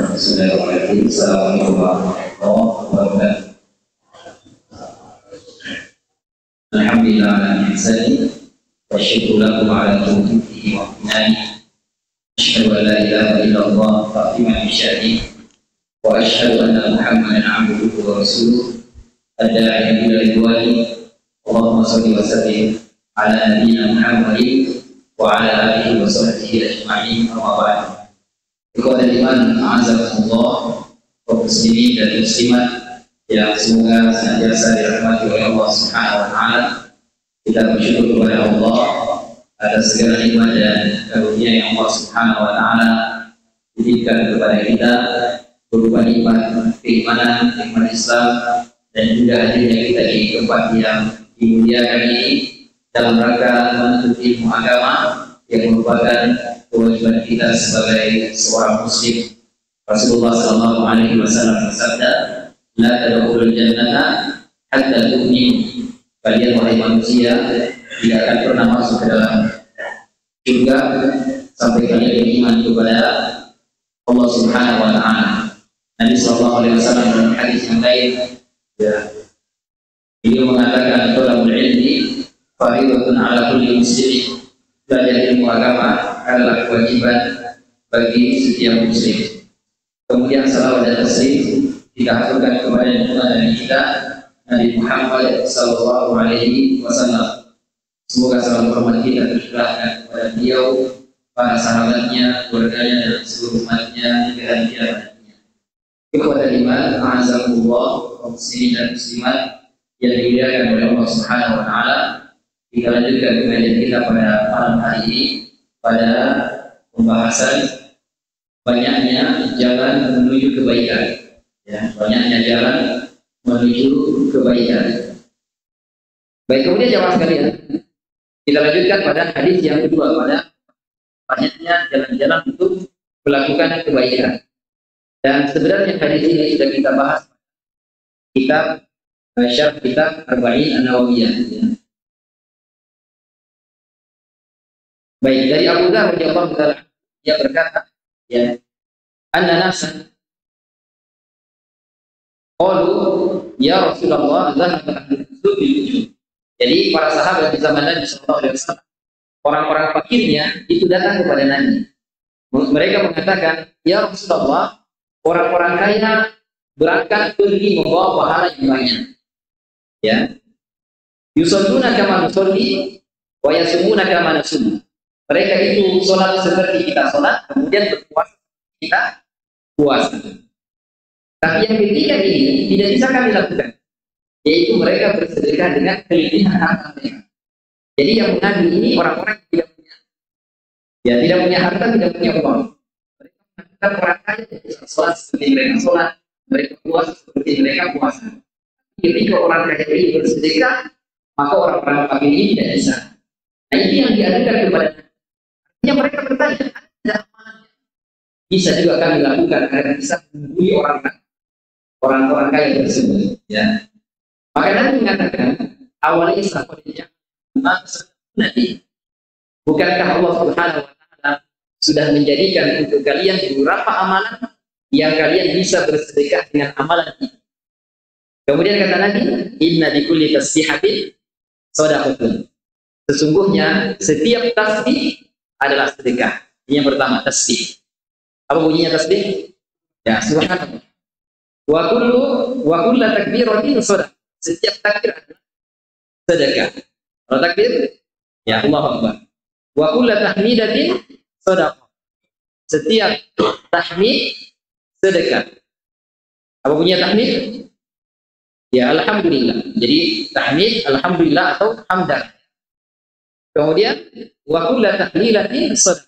Assalamualaikum warahmatullahi wabarakatuh. Alhamdulillah ala ihsani wa syukur lakum ala taufiqihi wa inani. Asyhadu an la ilaha illallah ta'ziman bi sya'ni wa asyhadu anna Muhammadan 'abduhu wa rasuluh ad-da'i ila ridwani. Allahumma shalli wa sallim ala nabiyyina Muhammadin wa ala alihi wa sahbihi ajma'in. Amma ba'd. Ikhwatal iman, a'azakumullah, kaum muslimin dan muslimat yang semoga senantiasa dirahmati oleh Allah Subhanahu wa taala. Kita bersyukur kepada Allah atas segala nikmat dan karunia yang Allah Subhanahu wa taala berikan kepada kita berupa nikmat keimanan, nikmat Islam, dan juga hadirnya kita di tempat yang dimuliakan ini dalam rangka menuntut ilmu agama yang merupakan kewajiban kita sebagai seorang muslim. Rasulullah sallallahu alaihi wasallam bersabda, "La tadkhulul jannata hatta tu'minu." Kalian wahai manusia tidak akan pernah masuk ke dalam surga sampai kalian beriman kepada Allah Subhanahu wa taala. Nabi sallallahu alaihi wasallam dalam hadis yang lain, beliau mengatakan, "Thalabul ilmi fardhatun 'ala kulli muslimin." Belajar ilmu agama adalah kewajiban bagi setiap muslim. Kemudian salawat dan taslim kita haturkan kepada junjungan Nabi kita Nabi Muhammad sallallahu alaihi wasallam. Semoga salam hormat kita tercurahkan kepada beliau, para sahabatnya, keluarganya, dan seluruh umatnya hingga hari kiamatnya. Ikhwatal iman, a'azakumullah, kaum muslimin dan muslimat yang dimuliakan oleh Allah Subhanahu wa taala. Kita lanjutkan pengajian kita pada malam hari ini pada pembahasan banyaknya jalan menuju kebaikan. Ya, banyaknya jalan menuju kebaikan. Baik, kemudian jamaah sekalian, kita lanjutkan pada hadis yang kedua, pada banyaknya jalan-jalan untuk melakukan kebaikan. Dan sebenarnya hadis ini sudah kita bahas kitab syarh kitab Arba'in An-Nawawiyah. Ya. Baik, dari Abu Dzar radhiyallahu anhu dia berkata, ya, anna nasan qalu ya Rasulullah dhahaba ahlu bil ujub. Jadi para sahabat di zaman Nabi sallallahu alaihi wasallam, orang-orang fakirnya itu datang kepada Nabi. Mereka mengatakan, ya Rasulullah, orang-orang kaya berangkat pergi membawa pahala yang banyak. Ya. Yusalluna kama nusalli wa yasumuna kama nasum. Mereka itu sholat seperti kita sholat, kemudian berpuasa kita puasa. Tapi yang ketiga ini tidak bisa kami lakukan, yaitu mereka bersedekah dengan kelebihan harta mereka. Jadi yang mengambil ini orang-orang yang tidak punya, ya tidak punya harta, tidak punya uang. Mereka mengatakan orang kaya sholat seperti mereka sholat, mereka puasa seperti mereka puasa. Ketika orang kaya ini bersedekah, maka orang-orang fakir ini tidak bisa. Nah ini yang diadukan kepada yang mereka bertanya, ada amanahnya? Bisa juga kami lakukan agar bisa menghubungi orang-orang kaya tersebut. Ya. Maka Nabi mengatakan, awalnya sahabatnya, Nabi, bukankah Allah Subhanahu wa taala sudah menjadikan untuk kalian beberapa amalan yang kalian bisa bersedekah dengan amalan itu? Kemudian kata Nabi, inna bi kulli tasbihatin shadaqatun. Sesungguhnya setiap tasbih adalah sedekah. Ini yang pertama, tasbih. Apa bunyinya tasbih? Ya, subhanallah. Wa kullu takbiratin shadaqah. Setiap takbir adalah sedekah. Kalau takbir, ya Allahu Akbar. Wa kullu tahmidatin shadaqah. Setiap tahmid sedekah. Apa bunyinya tahmid? Ya, alhamdulillah. Jadi tahmid alhamdulillah atau hamdan. Kemudian wa kullu tahlilatin shadaqah.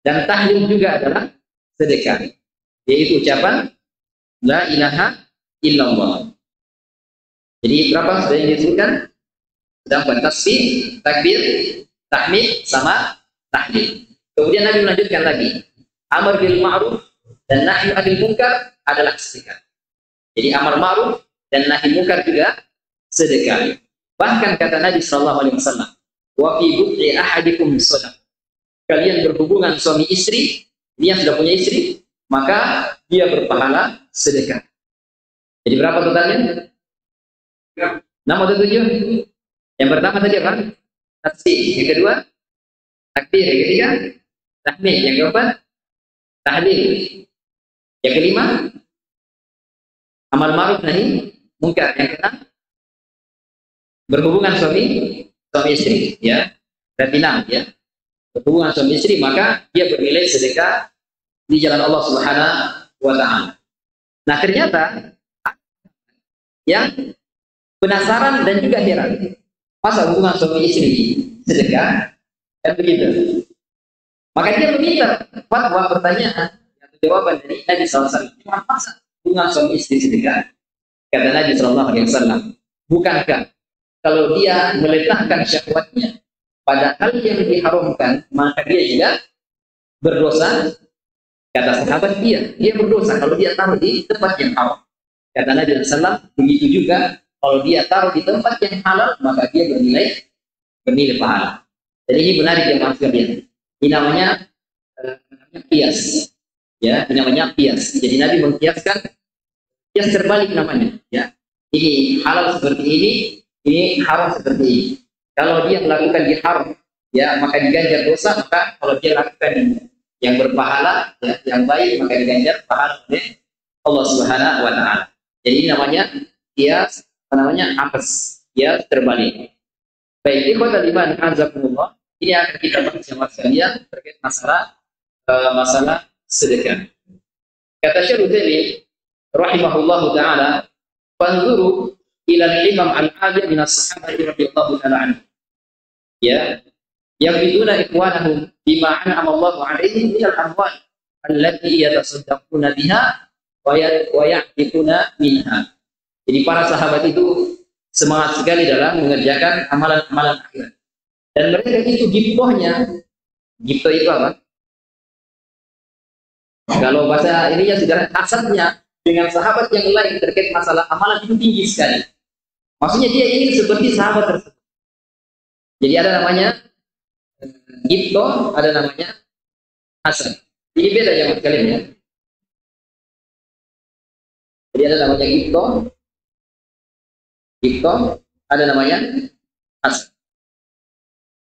Dan tahlil juga adalah sedekah, yaitu ucapan la ilaha illallah. Jadi berapa sudah yang disebutkan? Sudah tasbih, takbir, tahmid sama tahlil. Kemudian Nabi melanjutkan lagi, amar bil ma'ruf dan nahi 'anil munkar adalah sedekah. Jadi amar ma'ruf dan nahi munkar juga sedekah. Bahkan kata Nabi sallallahu alaihi wasallam, wa fi bu'i ahadikum shadaqah. Kalian berhubungan suami istri, dia sudah punya istri, maka dia berpahala sedekah. Jadi berapa totalnya? 6 atau 7? Yang pertama tadi apa? Tasbih. Yang kedua, takbir. Yang ketiga, tahmid. Yang keempat, tahlil. Yang kelima, amal ma'ruf nahi munkar. Yang keenam, berhubungan suami istri, ya. Berarti 6, ya. Berhubungan suami istri, maka dia bernilai sedekah di jalan Allah Subhanahu wa Ta'ala. Nah, ternyata yang penasaran dan juga heran, masa hubungan suami istri sedekah? Dan begitu. Maka dia meminta fatwa, pertanyaan atau jawaban dari Nabi SAW. Masa hubungan suami istri sedekah? Kata Nabi SAW, bukankah kalau dia meletakkan syahwatnya pada hal yang diharamkan, maka dia juga berdosa? Kata sahabat, dia berdosa kalau dia taruh di tempat yang haram. Kata Nabi SAW, begitu juga kalau dia taruh di tempat yang halal, maka dia bernilai pahala. Jadi ini benar dia sekalian. Ini namanya kias, ya. Ini namanya kias. Jadi Nabi mengkiaskan kias terbalik namanya, ya. Ini halal seperti ini haram seperti ini. Kalau dia melakukan di haram, ya, maka diganjar dosa. Maka kalau dia lakukan yang berpahala, ya, yang baik, maka diganjar pahala oleh Allah Subhanahu wa Ta'ala. Jadi ini namanya kias, namanya apes, kias terbalik. Baik, ikhwatal iman azakumullah. Ini akan kita bahas sama sekalian terkait masalah sedekah. Kata Syekh Utsaimin rahimahullahu taala, "Fanzuru ila al-imam al-'alim min as-sahabah radhiyallahu ta'ala anhu." Ya, yaqiduna ikhwanahum bima an'ama Allahu 'alaihim min al-amwal allati yatasaddaquna biha wa ya'tikuna minha. Jadi para sahabat itu semangat sekali dalam mengerjakan amalan-amalan akhirat. Dan mereka itu gibtohnya. Gibtoh itu apa? Kalau bahasa ininya sudah hasadnya dengan sahabat yang lain terkait masalah amalan itu tinggi sekali. Maksudnya dia ingin seperti sahabat tersebut. Jadi ada namanya gibtoh, ada namanya hasad. Ini beda ya sekalian, ya. Jadi ada namanya gibtoh, ada namanya hasad.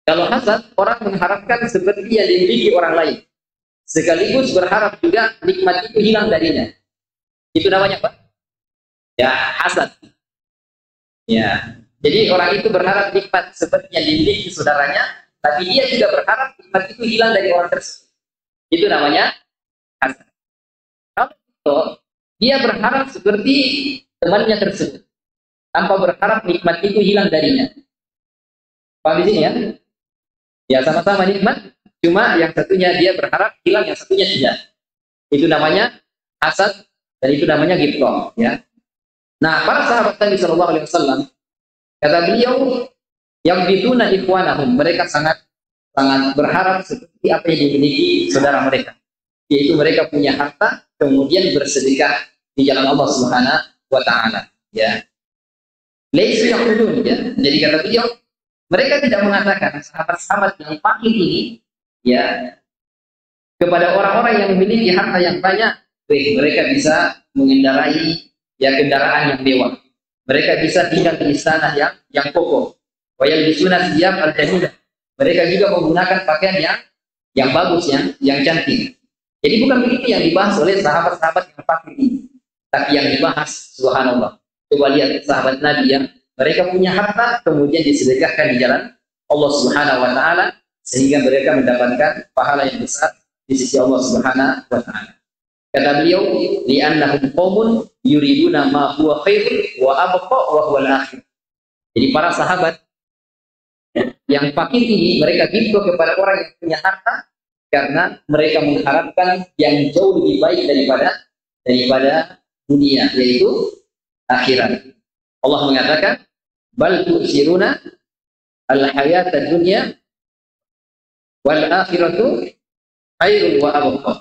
Kalau hasad, orang mengharapkan seperti yang dimiliki orang lain, sekaligus berharap juga nikmat itu hilang darinya. Itu namanya apa? Ya, hasad. Ya, jadi orang itu berharap nikmat seperti yang dimiliki saudaranya, tapi dia juga berharap nikmat itu hilang dari orang tersebut. Itu namanya hasad. Kalau itu, dia berharap seperti temannya tersebut, tanpa berharap nikmat itu hilang darinya. Paham di sini, ya? Ya, sama-sama nikmat, cuma yang satunya dia berharap hilang, yang satunya tidak. Itu namanya hasad, dan itu namanya ghibthah, ya. Nah, para sahabat Nabi sallallahu alaihi wasallam, kata beliau, yang biduna ikhwanahum, mereka sangat berharap seperti apa yang dimiliki saudara mereka, yaitu mereka punya harta kemudian bersedekah di jalan Allah Subhanahu wa Ta'ala, ya. Laisu yaqulun, ya. Jadi kata beliau, mereka tidak mengatakan sahabat-sahabat yang fakir ini, ya, kepada orang-orang yang memiliki harta yang banyak, mereka bisa mengendarai, ya, kendaraan yang mewah. Mereka bisa tinggal di istana yang kokoh. Wa yalbisuna thiyab al-jamilah. Mereka juga menggunakan pakaian yang bagus, yang cantik. Jadi bukan begitu yang dibahas oleh sahabat-sahabat yang fakir ini, tapi yang dibahas, subhanallah, coba lihat sahabat Nabi yang mereka punya harta kemudian disedekahkan di jalan Allah Subhanahu wa Ta'ala, sehingga mereka mendapatkan pahala yang besar di sisi Allah Subhanahu wa Ta'ala. Kata beliau, li'annahum qaumun yuriduna ma huwa khair wa abqa wa huwa al-akhir. Jadi para sahabat yang fakir ini, mereka ghibthah kepada orang yang punya harta karena mereka mengharapkan yang jauh lebih baik daripada dunia, yaitu akhirat. Allah mengatakan, bal tu'siruna al-hayata dunya wal akhiratu khairun wa abqa.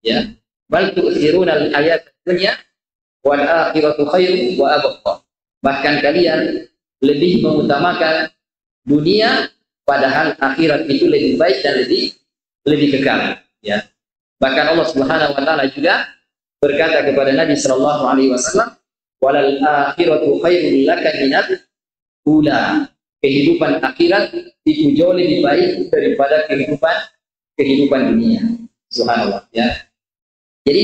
Ya, bal tu'siruna al-hayata dunya wal akhiratu khairun wa abqa. Bahkan kalian lebih mengutamakan dunia, padahal akhirat itu lebih baik dan lebih kekal, ya. Bahkan Allah Subhanahu wa taala juga berkata kepada Nabi sallallahu alaihi wasallam, "Walal akhiratu khairul laka minal ula." Kehidupan akhirat itu jauh lebih baik daripada kehidupan dunia. Subhanallah, ya. Jadi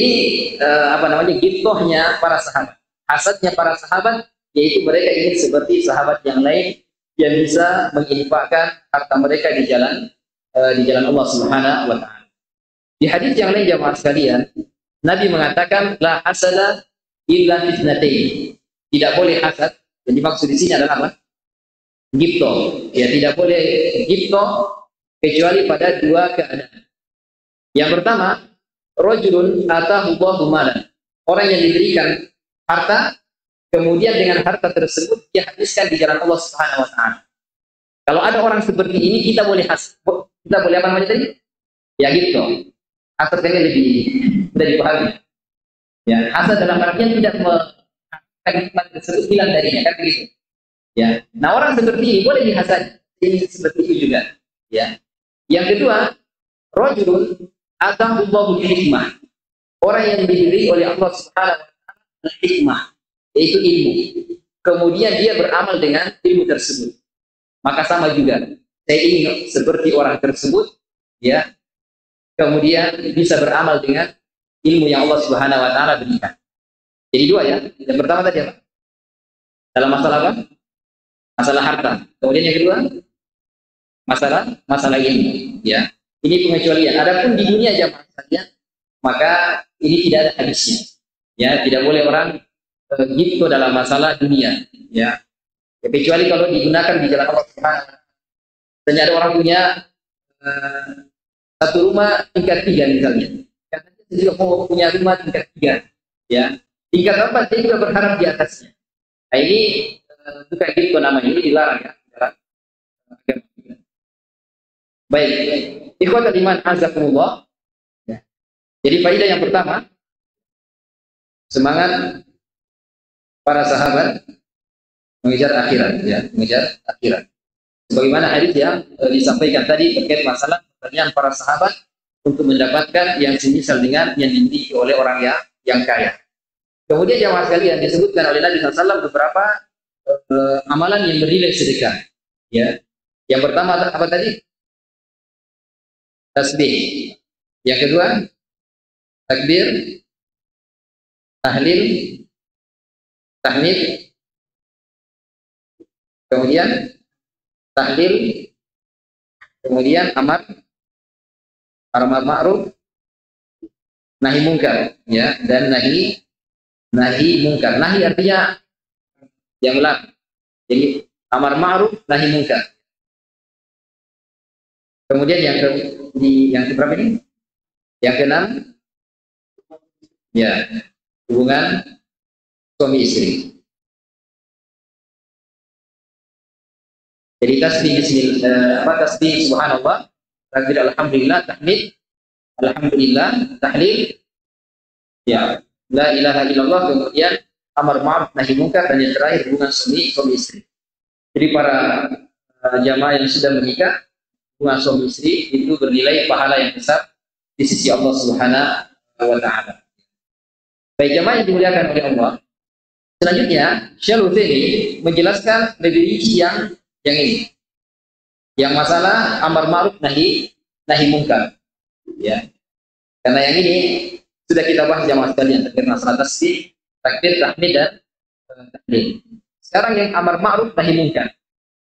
ini gibtohnya para sahabat. Hasadnya para sahabat yaitu mereka ingin seperti sahabat yang lain yang bisa menginfakkan harta mereka di jalan Allah Subhanahu wa taala. Di hadis yang lain jamaah sekalian, Nabi mengatakan la hasada illa fitnatain. Tidak boleh hasad. Jadi maksud di sini adalah apa? Gibto. Ya, tidak boleh gibto kecuali pada dua keadaan. Yang pertama, rajulun atahu Allahu malan. Orang yang diberikan harta, kemudian dengan harta tersebut dia habiskan di jalan Allah Subhanahu wa taala. Kalau ada orang seperti ini, kita boleh apa namanya tadi? Ya gitu. Hasad ini lebih mudah dipahami. Ya, hasad dalam artian tidak mengharapkan nikmat tersebut hilang darinya, kan begitu. Ya. Nah, orang seperti ini boleh dihasad. Ini seperti itu juga. Ya. Yang kedua, rajulun atahu Allahu hikmah. Orang yang diberi oleh Allah Subhanahu wa taala hikmah, yaitu ilmu. Kemudian dia beramal dengan ilmu tersebut. Maka sama juga. Saya ingin seperti orang tersebut, ya. Kemudian bisa beramal dengan ilmu yang Allah Subhanahu wa taala berikan. Jadi dua ya. Yang pertama tadi apa? Dalam masalah apa? Masalah harta. Kemudian yang kedua, masalah ilmu, ya. Ini pengecualian. Adapun di dunia jamaah sekalian, maka ini tidak ada habisnya. Ya, tidak boleh orang gitu dalam masalah dunia, ya. Kecuali kalau digunakan di jalan Allah Subhanahu wa taala. Dan ada orang punya satu rumah tingkat 3 misalnya. Katanya dia juga mau punya rumah tingkat 3, ya. Tingkat apa? Dia juga berharap di atasnya. Nah, ini bukan gitu namanya, ini dilarang ya. Baik, ikhwatul iman azakumullah. Ya. Jadi faedah yang pertama, semangat para sahabat mengejar akhirat, ya, mengejar akhirat. Sebagaimana hadis yang disampaikan tadi terkait masalah pertanyaan para sahabat untuk mendapatkan yang semisal dengan yang dimiliki oleh orang yang kaya. Kemudian jamaah sekalian disebutkan oleh Nabi SAW beberapa amalan yang bernilai sedekah. Ya, yang pertama apa tadi? Tasbih. Yang kedua, takbir, tahlil, tahmid, kemudian tahlil, kemudian amar ma'ruf, nahi mungkar, ya, dan nahi mungkar. Nahi artinya yang melarang. Jadi amar ma'ruf, nahi mungkar. Kemudian yang keberapa ini? Yang keenam, ya, hubungan suami istri. Jadi tasbih subhanallah, takbir alhamdulillah, tahmid alhamdulillah, tahlil, ya, la ilaha illallah, kemudian amar ma'ruf nahi munkar, dan yang terakhir hubungan suami istri. Jadi para jamaah yang sudah menikah, hubungan suami istri itu bernilai pahala yang besar di sisi Allah Subhanahu wa taala. Baik jamaah yang dimuliakan oleh Allah. Selanjutnya, Syekh Utsaimin menjelaskan lebih rinci yang ini. Yang masalah amar ma'ruf nahi munkar. Ya. Karena yang ini sudah kita bahas jamaah sekalian terkait masalah tasbih, takbir, tahmid, dan tahlil. Sekarang yang amar ma'ruf nahi munkar.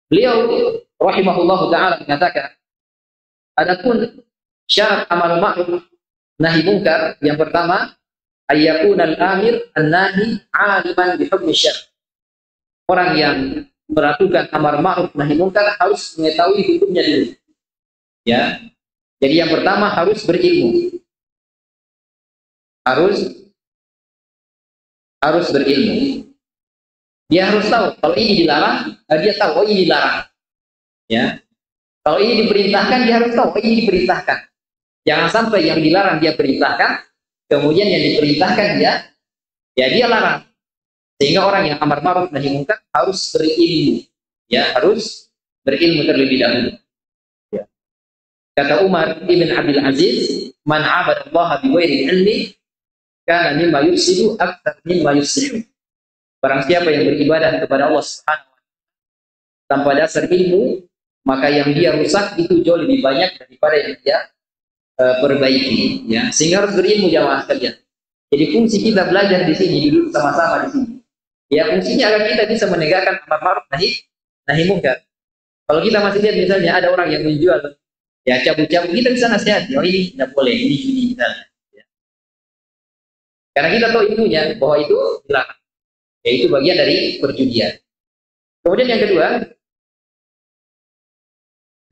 Beliau rahimahullahu taala mengatakan, adapun syarat amar ma'ruf nahi munkar yang pertama, ayyakuna al-amir an-nahi 'aliman bi hukmi syar'i. Orang yang melakukan amar ma'ruf nahi munkar harus mengetahui hukumnya dulu. Ya. Jadi yang pertama harus berilmu. Harus berilmu. Dia harus tahu kalau ini dilarang, dia tahu oh ini dilarang. Ya. Kalau ini diperintahkan, dia harus tahu oh ini diperintahkan. Jangan sampai yang dilarang dia perintahkan, kemudian yang diperintahkan dia larang. Sehingga orang yang amar ma'ruf nahi munkar harus berilmu. Ya, harus berilmu terlebih dahulu. Ya. Kata Umar ibn Abdul Aziz, man 'abada Allah bi ghairi ilmi kana mimma yufsidu aktsar mimma yuslihu. Barang siapa yang beribadah kepada Allah Subhanahu wa taala tanpa dasar ilmu, maka yang dia rusak itu jauh lebih banyak daripada yang dia perbaiki, ya. Sehingga harus berilmu jamaah sekalian. Jadi fungsi kita belajar di sini, duduk sama-sama di sini. Ya, fungsinya agar kita bisa menegakkan amar ma'ruf nahi munkar. Kalau kita masih lihat misalnya ada orang yang menjual ya cabut-cabut, kita bisa nasihat, oh ini tidak boleh, ini misalnya. Ya. Karena kita tahu ilmunya bahwa itu dilarang. Ya, itu bagian dari perjudian. Kemudian yang kedua,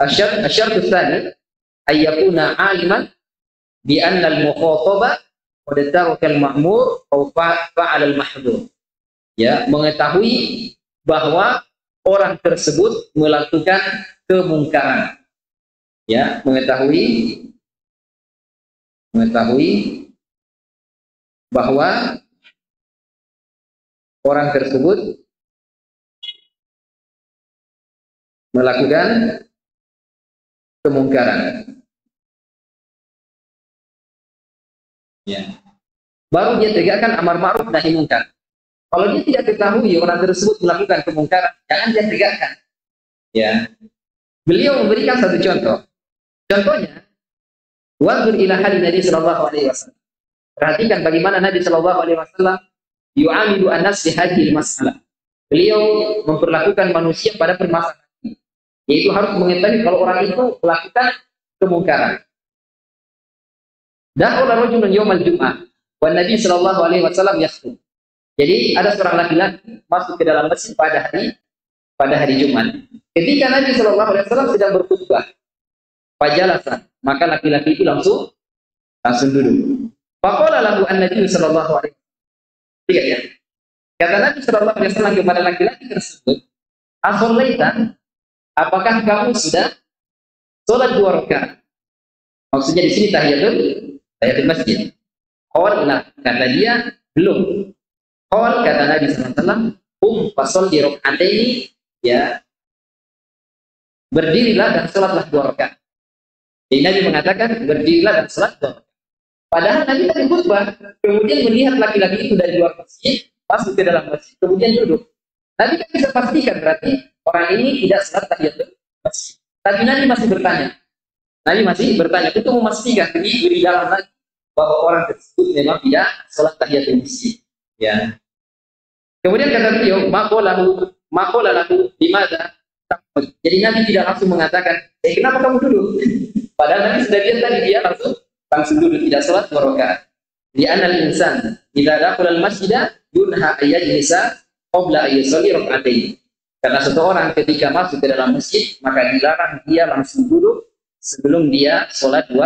asyartu tsani ayyakuna aliman bi anna al-mukhataba qad taraka al-ma'mur aw fa'ala al-mahdhur. Ya, mengetahui bahwa orang tersebut melakukan kemungkaran. Ya, mengetahui bahwa orang tersebut melakukan kemungkaran. Ya. Baru dia tegakkan amar ma'ruf nahi munkar. Kalau dia tidak ketahui orang tersebut melakukan kemungkaran, jangan dia tegakkan. Ya. Beliau memberikan satu contoh. Contohnya, wanzur ila hali Nabi sallallahu alaihi wasallam. Perhatikan bagaimana Nabi sallallahu alaihi wasallam yu'amilu an-nas fi hadhihi masalah. Beliau memperlakukan manusia pada permasalahan ini, yaitu harus mengetahui kalau orang itu melakukan kemungkaran. Dakhala rajulun yaumal jum'ah wa Nabi sallallahu alaihi wasallam yakhutub. Jadi ada seorang laki-laki masuk ke dalam masjid pada hari Jumat. Ketika Nabi sallallahu alaihi wasallam sedang berkhutbah, fajalasa, maka laki-laki itu langsung duduk. Faqala lahu an-nabi sallallahu alaihi wasallam. Lihat ya. Kata Nabi sallallahu alaihi wasallam kepada laki-laki tersebut, "Ashallaita? Apakah kamu sudah salat 2 rakaat?" Maksudnya di sini tahiyatul masjid. Qala, kata dia, belum. Qala, kata Nabi sallallahu alaihi wasallam, fasholli raka'ataini, ya. Berdirilah dan salatlah 2 rakaat. Jadi Nabi mengatakan berdirilah dan salat 2 rakaat. Padahal Nabi tadi khutbah, kemudian melihat laki-laki itu dari luar masjid, masuk ke dalam masjid, kemudian duduk. Nabi kan bisa pastikan berarti orang ini tidak salat tahiyatul masjid. Tapi Nabi masih bertanya. Itu memastikan lebih dalam lagi bahwa orang tersebut memang tidak salat tahiyatul masjid. Ya. Kemudian kata beliau, maqala lahu limadza. Jadi Nabi tidak langsung mengatakan, kenapa kamu duduk? Padahal Nabi sudah lihat tadi dia langsung duduk, tidak salat 2 rakaat. Di anal insan idza dakhala al-masjida yunha ayyajlisa qabla ayyusalli rak'atayn. Karena seseorang ketika masuk ke dalam masjid, maka dilarang dia langsung duduk sebelum dia salat 2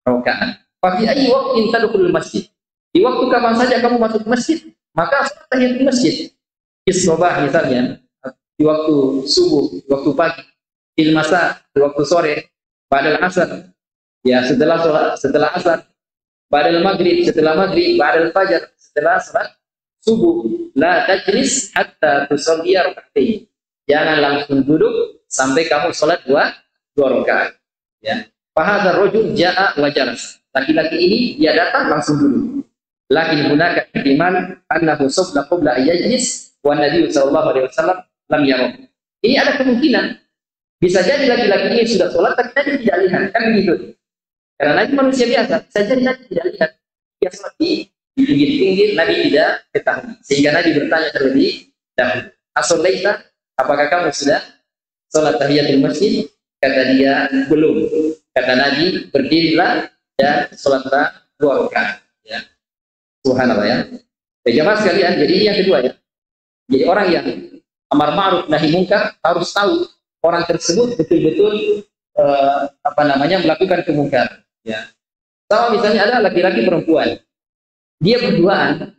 rakaat. Fa fi ayyi waqtin tadkhulul masjid? Di waktu kapan saja kamu masuk ke masjid, maka salat tahiyatul masjid. Isbah misalnya, di waktu subuh, di waktu pagi, fil masa, di waktu sore, ba'dal asar, ya setelah asar, ba'dal maghrib, setelah maghrib, ba'dal fajar, setelah salat subuh. La tajlis hatta tusalli rak'atayn. Jangan langsung duduk sampai kamu salat 2 rakaat. Ya. Fa hadzal rajul jaa'a wa jalas. Laki-laki ini dia datang langsung duduk. Lakin hunaka ihtimal annahu sabla qabla ayyajlis wa Nabi sallallahu alaihi wasallam lam yarah. Ini ada kemungkinan bisa jadi laki-laki ini sudah sholat tapi Nabi tidak lihat, kan begitu. Karena Nabi manusia biasa, bisa jadi Nabi tidak lihat. Dia sholat di pinggir-pinggir, Nabi tidak ketahui. Sehingga Nabi bertanya terlebih dahulu, "Ashallaita? Apakah kamu sudah sholat tahiyatul masjid?" Kata dia, belum. Kata Nabi, berdirilah dan sholatlah 2 rakaat. Ya. Subhanallah ya. Jemaah sekalian, jadi ini yang kedua ya. Jadi orang yang amar ma'ruf nahi munkar harus tahu orang tersebut betul-betul melakukan kemungkaran. Ya. Sama misalnya ada laki-laki perempuan, dia berduaan,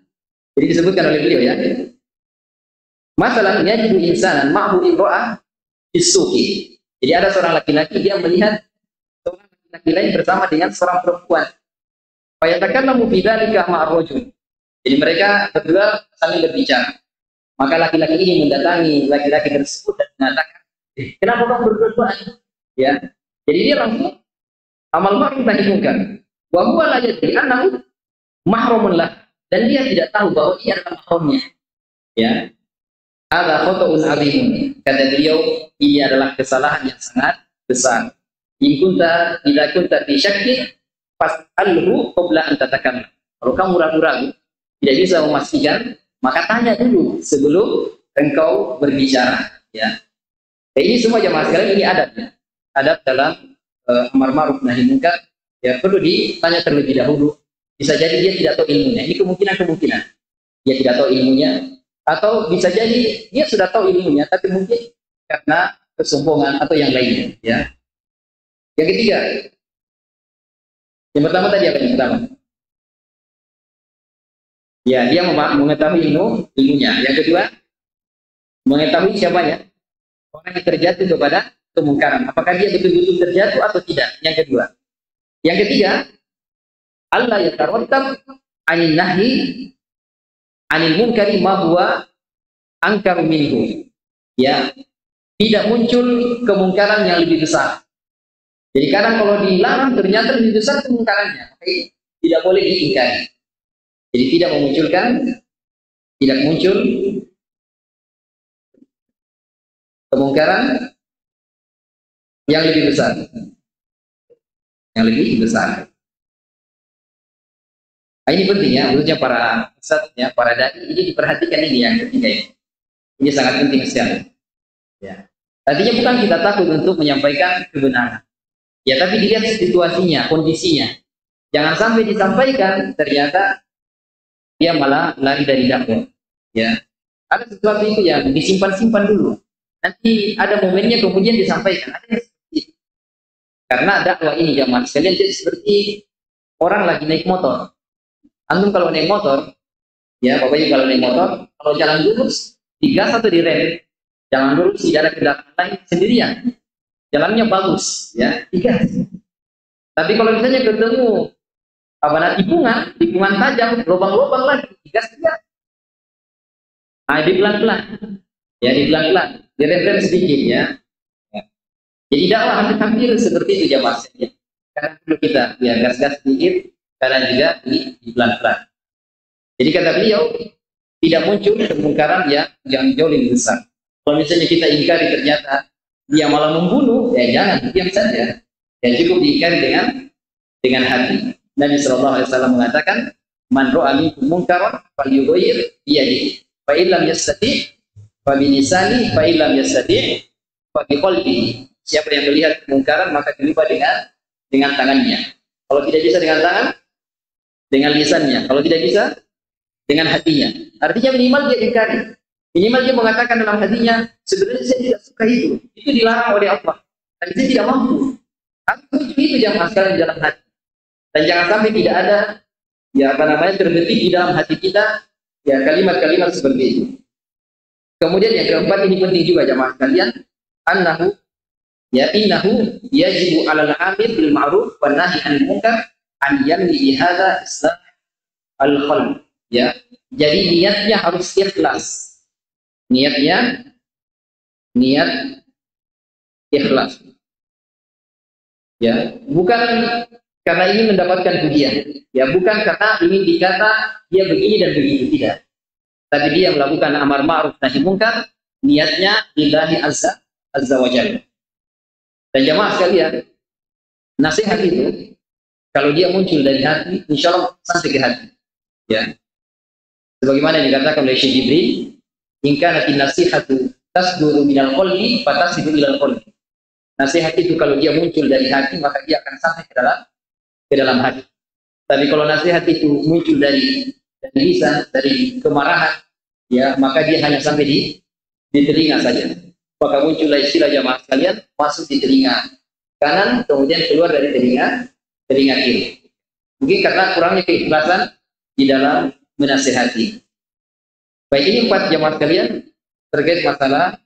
jadi disebutkan oleh beliau ya. Masalahnya jadi insanan ma'hu imra'ah bisuki. Jadi ada seorang laki-laki dia melihat seorang laki-laki lain bersama dengan seorang perempuan. Fayatakallamu bidzalika ma'ar rajul. Jadi mereka berdua saling berbicara. Maka laki-laki ini mendatangi laki-laki tersebut dan mengatakan, kenapa kamu berdua? Ya, jadi dia langsung amal ma'ruf nahi munkar. Wa huwa la yadri annahu mahrumun lah, dan dia tidak tahu bahwa ia adalah mahramnya. Ya. Ada khotoun azimun. Kata beliau, ini adalah kesalahan yang sangat besar. Idza kunta fi syakkin fas'alhu qabla an tatakallam. Kalau kamu ragu-ragu, tidak bisa memastikan, maka tanya dulu sebelum engkau berbicara. Ya. Ini semua jamaah sekalian, ini adabnya. Adab dalam amar ma'ruf nahi munkar, ya perlu ditanya terlebih dahulu. Bisa jadi dia tidak tahu ilmunya. Ini kemungkinan dia tidak tahu ilmunya, atau bisa jadi dia sudah tahu ilmunya, tapi mungkin karena kesombongan atau yang lainnya. Ya. Yang ketiga, yang pertama tadi apa yang pertama? Ya, dia mengetahui ilmunya. Yang kedua, mengetahui siapanya, orang yang terjatuh kepada kemungkaran. Apakah dia betul-betul terjatuh atau tidak? Yang kedua. Yang ketiga, Allah yatarattab 'anil nahyi 'anil munkari ma huwa ankar minhu. Ya, tidak muncul kemungkaran yang lebih besar. Jadi kadang kalau dilarang ternyata lebih besar kemungkarannya, tidak boleh diingkari. Jadi tidak muncul kemungkaran yang lebih besar. Yang lebih besar. Nah, ini penting ya, khususnya para ustadz, ya, para dai, ini diperhatikan ini yang ketiga ini. Ini sangat penting sekali. Ya. Artinya bukan kita takut untuk menyampaikan kebenaran. Ya, tapi dilihat situasinya, kondisinya. Jangan sampai disampaikan, ternyata dia malah lari dari dakwah. Ya. Ada sesuatu itu yang disimpan-simpan dulu. Nanti ada momennya kemudian disampaikan. Ada yang seperti itu. Karena dakwah ini jamaah sekalian jadi seperti orang lagi naik motor. Antum kalau naik motor, ya pokoknya kalau naik motor, kalau jalan lurus, digas atau direm, jalan lurus tidak ada kendaraan lain sendirian, jalannya bagus, ya digas. Tapi kalau misalnya ketemu tikungan tajam, lubang-lubang lagi, digas dia. Nah, di pelan-pelan, ya di pelan-pelan, direm sedikit, ya. Jadi dakwah hampir seperti itu jamaah sekalian. Karena perlu kita ya gas-gas sedikit. Karena juga di pelan-pelan. Jadi kata beliau, tidak muncul kemungkaran yang jauh lebih besar. Kalau misalnya kita ingkari ternyata dia malah membunuh, ya jangan, diam saja. Ya cukup diingkari dengan hati. Nabi SAW mengatakan, man ra'a minkum munkaran falyughayyir biyadihi, fa illam yastati' fa bilisani, fa illam yastati' fa biqalbihi. Siapa yang melihat kemungkaran maka dirubah dengan tangannya. Kalau tidak bisa dengan tangan, dengan lisannya. Kalau tidak bisa, dengan hatinya. Artinya minimal dia ingkari. Minimal dia mengatakan dalam hatinya, sebenarnya saya tidak suka itu. Itu dilarang oleh Allah. Dan saya tidak mampu. Aku itu jangan sekalian di dalam hati. Dan jangan sampai tidak ada, terbetik di dalam hati kita, ya kalimat-kalimat seperti itu. Kemudian yang keempat, ini penting juga jamaah sekalian, innahu yajibu 'alal 'amil bil ma'ruf wan nahi 'anil munkar an yanwi hadza islah al-qalb. Ya. Jadi niatnya harus ikhlas. Niat ikhlas. Ya, bukan karena ingin mendapatkan pujian. Ya, bukan karena ingin dikata dia begini dan begitu, tidak. Tapi dia melakukan amar ma'ruf nahi munkar, niatnya lillahi azza wa jalla. Dan jamaah sekalian, nasihat itu kalau dia muncul dari hati, insya Allah sampai ke hati. Ya, sebagaimana dikatakan oleh Syekh Jibril, in kanati nasihatu tasduru minal qalbi fatasidu ilal qalbi. Nasihat itu kalau dia muncul dari hati, maka dia akan sampai ke dalam hati. Tapi kalau nasihat itu muncul dari lisan, dari kemarahan, ya maka dia hanya sampai di telinga saja. Maka muncullah istilah jamaah sekalian, masuk di telinga kanan, kemudian keluar dari telinga kiri. Mungkin karena kurangnya keikhlasan di dalam menasihati. Baik, ini 4 jamaah sekalian terkait masalah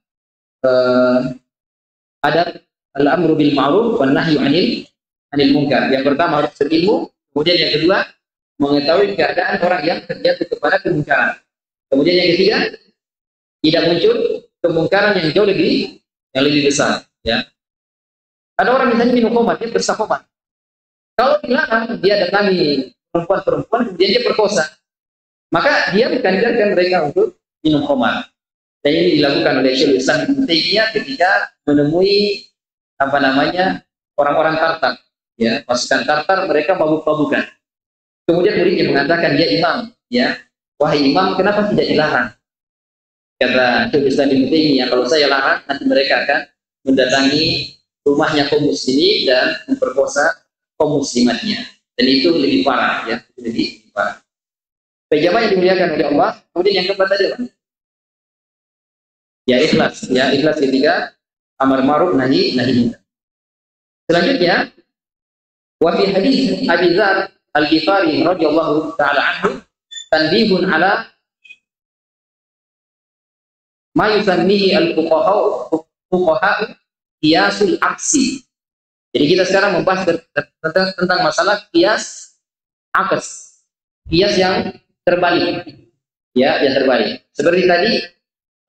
adab al-amru bil ma'ruf wan nahyu 'anil munkar. Yang pertama harus berilmu, kemudian yang kedua mengetahui keadaan orang yang terjatuh kepada kemungkaran. Kemudian yang ketiga, tidak muncul kemungkaran yang jauh lebih besar, ya. Ada orang misalnya minum obat, dia bersakobat. Kalau dilarang, dia datangi perempuan-perempuan, kemudian dia perkosa. Maka dia mengganjarkan mereka untuk minum khamar. Dan ini dilakukan oleh Syekhul Islam Ibnu Taimiyah ketika menemui orang-orang Tartar, ya, pasukan Tartar, mereka mabuk-mabukan. Kemudian muridnya mengatakan, dia imam, ya, wahai imam, kenapa tidak dilarang? Kata Syekhul Islam Ibnu Taimiyah, kalau saya larang, nanti mereka akan mendatangi rumahnya kaum muslimin dan memperkosa kaum muslimatnya. Dan itu lebih parah, ya, lebih parah. Jamaah yang dimuliakan oleh Allah. Kemudian yang keempat tadi, ya ikhlas, ya ikhlas ketika amar ma'ruf nahi munkar. Selanjutnya, wa fi hadis Abi Dzar Al-Ghifari radhiyallahu taala anhu tanbihun ala ma yusammihi al-fuqaha qiyasul aksi. Jadi kita sekarang membahas tentang masalah qiyas aks, qiyas yang terbalik, ya, yang terbalik. Seperti tadi,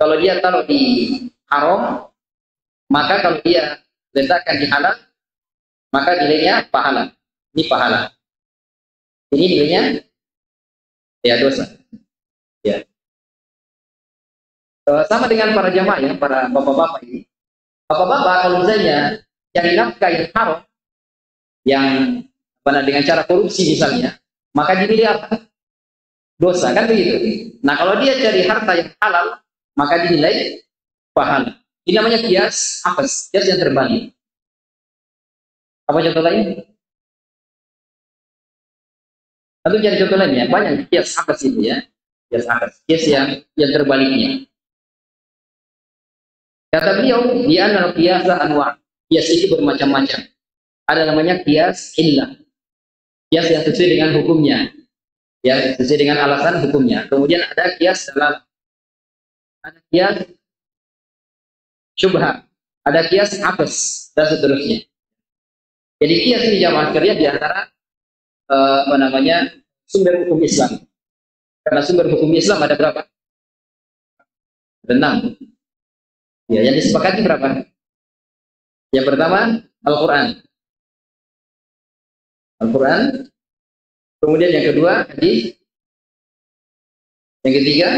kalau dia taruh di haram, maka kalau dia letakkan di halal, maka nilainya pahala. Ini pahala. Ini nilainya ya dosa. Ya. Sama dengan para jamaah, ya, para bapak-bapak ini. Bapak-bapak kalau misalnya cari nafkah yang haram, yang dengan cara korupsi misalnya, maka dinilai apa? Dosa, kan begitu. Nah, kalau dia cari harta yang halal, maka dinilai pahala. Ini namanya qiyas aks, qiyas yang terbalik. Apa contoh lain? Atau cari contoh lainnya, banyak qiyas aks itu, ya. Qiyas aks, qiyas yang terbaliknya. Kata beliau, di anal qiyasa anwa'. Qiyas itu bermacam-macam. Ada namanya qiyas illah. Qiyas yang sesuai dengan hukumnya. Ya, sesuai dengan alasan hukumnya. Kemudian ada qiyas dalal, ada qiyas syubhat, ada qiyas aks, dan seterusnya. Jadi qiyas ini jamaah sekalian di antara sumber hukum Islam. Karena sumber hukum Islam ada berapa? Ada 6. Ya, yang disepakati berapa? Yang pertama Al-Qur'an. Al-Qur'an. Kemudian yang kedua hadis, yang ketiga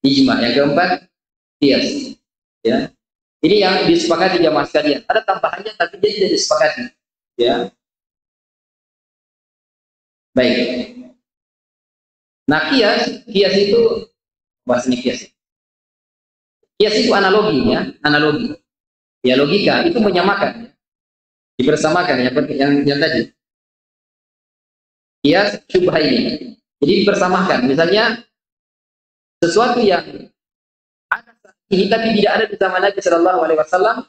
ijma, yang keempat qiyas. Ya, ini yang disepakati jamaah sekalian. Ada tambahannya tapi dia tidak disepakati. Ya, baik. Nah, qiyas itu bahasanya qiyas. Qiyas itu analogi, ya, analogi. Ya, logika itu menyamakan, dibersamakan yang tadi. Qiyas syubhah ini. Jadi dipersamakan. Misalnya sesuatu yang ada saat ini tapi tidak ada di zaman Nabi Shallallahu Alaihi Wasallam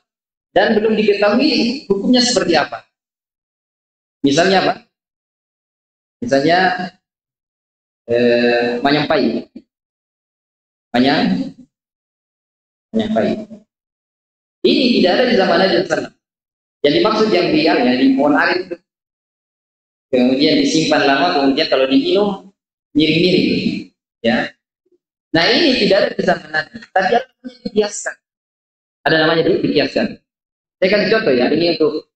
dan belum diketahui hukumnya seperti apa. Misalnya apa? Misalnya menyampai. Ini tidak ada di zaman Nabi SAW. Yang dimaksud yang di pohon ari itu, kemudian disimpan lama, kemudian kalau diminum miring-miring, ya. Nah, ini tidak ada di zaman Nabi, tapi ada namanya dikiaskan. Ada namanya dikiaskan. Saya kasih contoh, ya, ini untuk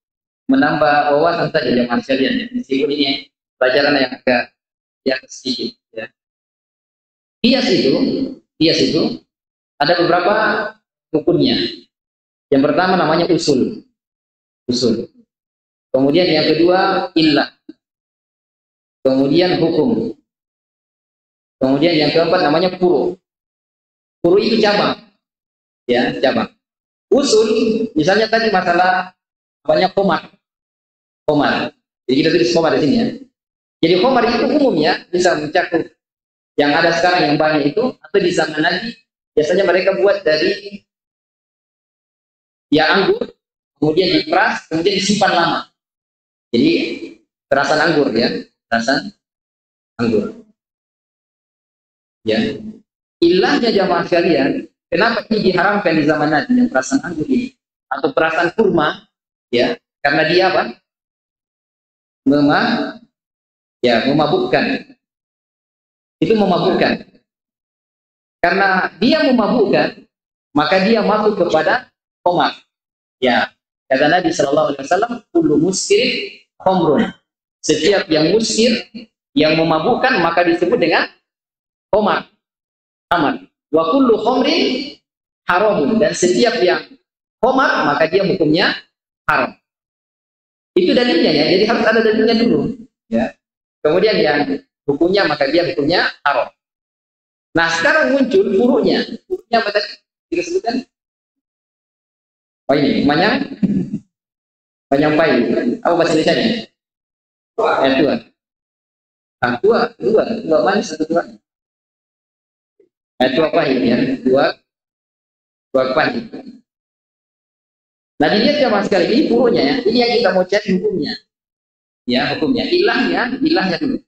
menambah wawasan saja jamaah sekalian, ya. Meskipun ini pelajaran yang agak sedikit, ya. Kias itu ada beberapa rukunnya. Yang pertama namanya usul. Kemudian yang kedua illah. Kemudian hukum. Kemudian yang keempat namanya furu'. Furu' itu cabang. Ya, cabang. Usul, misalnya tadi masalah banyak khamar. Jadi kita tulis khamar di sini, ya. Jadi khamar itu umumnya bisa mencakup yang ada sekarang yang banyak itu, atau di zaman Nabi biasanya mereka buat dari ya anggur, kemudian diperas, kemudian disimpan lama. Jadi perasan anggur, ya, perasan anggur. Ya, ilahnya jamaah sekalian, kenapa ini diharamkan di zaman Nabi yang perasan anggur ini atau perasan kurma? Ya, karena dia apa? Memabukkan. Itu memabukkan. Karena dia memabukkan, maka dia masuk kepada khamar. Ya, kata Nabi Shallallahu Alaihi Wasallam, kullu muskirin khamrun. Setiap yang muskir, yang memabukkan, maka disebut dengan khamar. Wa kullu khamrin haramun. Dan setiap yang khamar, maka dia hukumnya haram. Itu dalilnya ya. Jadi harus ada dalilnya dulu. Ya. Kemudian yang hukumnya, maka dia hukumnya haram. Nah, sekarang muncul furu'nya. Furu'nya apa tadi? Kita sebutkan? Oh ini, manyang pai. Apa bahasa Indonesia-nya? Tua. Ah, tua manis atau tua? Tua pahit ya. Tua pahit. Nah, dilihat ya mas sekali, ini furu'nya ya. Ini yang kita mau cari hukumnya. Ya, hukumnya. Ilahnya dulu.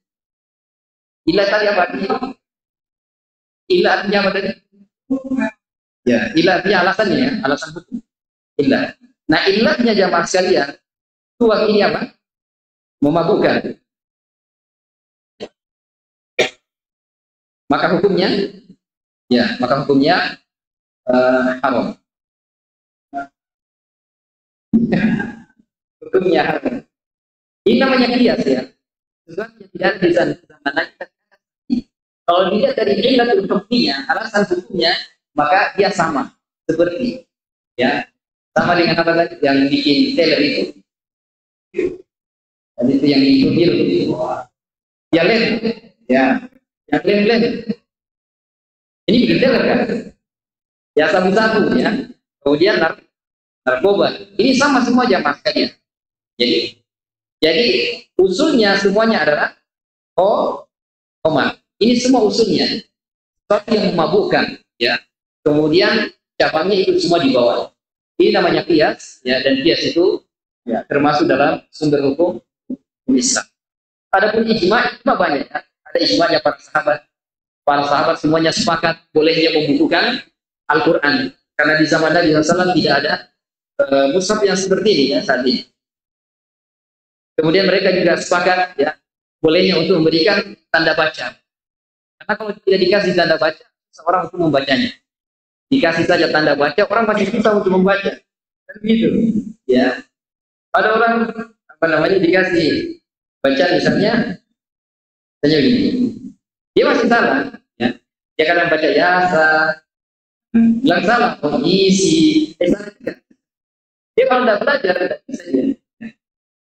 Ilah tadi apa? Ilah artinya apa tadi? Ya, ilah artinya alasannya ya, alasan hukum. Ilah. Nah, ilahnya jamaah sekalian, tuak ini apa? Memabukkan. Maka hukumnya, ya, haram. Hukumnya haram. Ini namanya kias ya. Sesuatu yang tidak ada di zaman kita. Kalau dilihat dari illatul hukmiyah, alasan hukumnya, maka dia sama seperti ya, sama dengan apa tadi yang bikin teller itu. Dan itu yang diikuti ya lem, ya, yang lem. Ini bikin teller kan? Ya sabu-sabu ya. Kemudian narkoba. Ini sama semua jamaah sekalian. Jadi usulnya semuanya adalah koma. Ini semua usulnya sesuatu yang memabukkan, ya. Kemudian cabangnya itu semua di bawah. Ini namanya qiyas, ya. Dan qiyas itu ya termasuk dalam sumber hukum Islam. Adapun ijma banyak. Ya. Ada ijma'nya para sahabat. Para sahabat semuanya sepakat bolehnya membukukan Al-Quran. Karena di zaman Nabi SAW tidak ada mushaf yang seperti ini ya saat ini. Kemudian mereka juga sepakat ya bolehnya untuk memberikan tanda baca. Karena kalau tidak dikasih tanda baca, seorang untuk membacanya. Dikasih saja tanda baca, orang masih bisa untuk membaca. Dan begitu. Ya. Ada orang dikasih baca misalnya begini. Dia masih salah, ya. Dia kadang baca yasa, bilang salah, kondisi, dia kalau tidak belajar tidak bisa ya.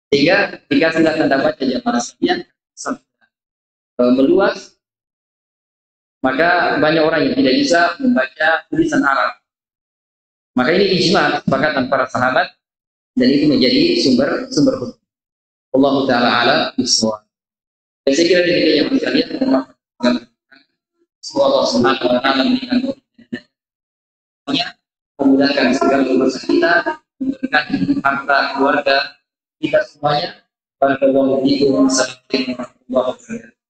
Sehingga dikasihlah tanda baca jamaah sekalian meluas. Maka banyak orang yang tidak bisa membaca tulisan Arab. Maka ini ijma kesepakatan para sahabat dan itu menjadi sumber hukum. Allah Ta'ala ala bisawab. Dan saya kira demikian yang sekalian. Semoga Allah Subhanahu wa Ta'ala memudahkan segala urusan kita, memberikan harta keluarga kita semuanya. Barakallahu fiikum. Assalamualaikum warahmatullahi wabarakatuh.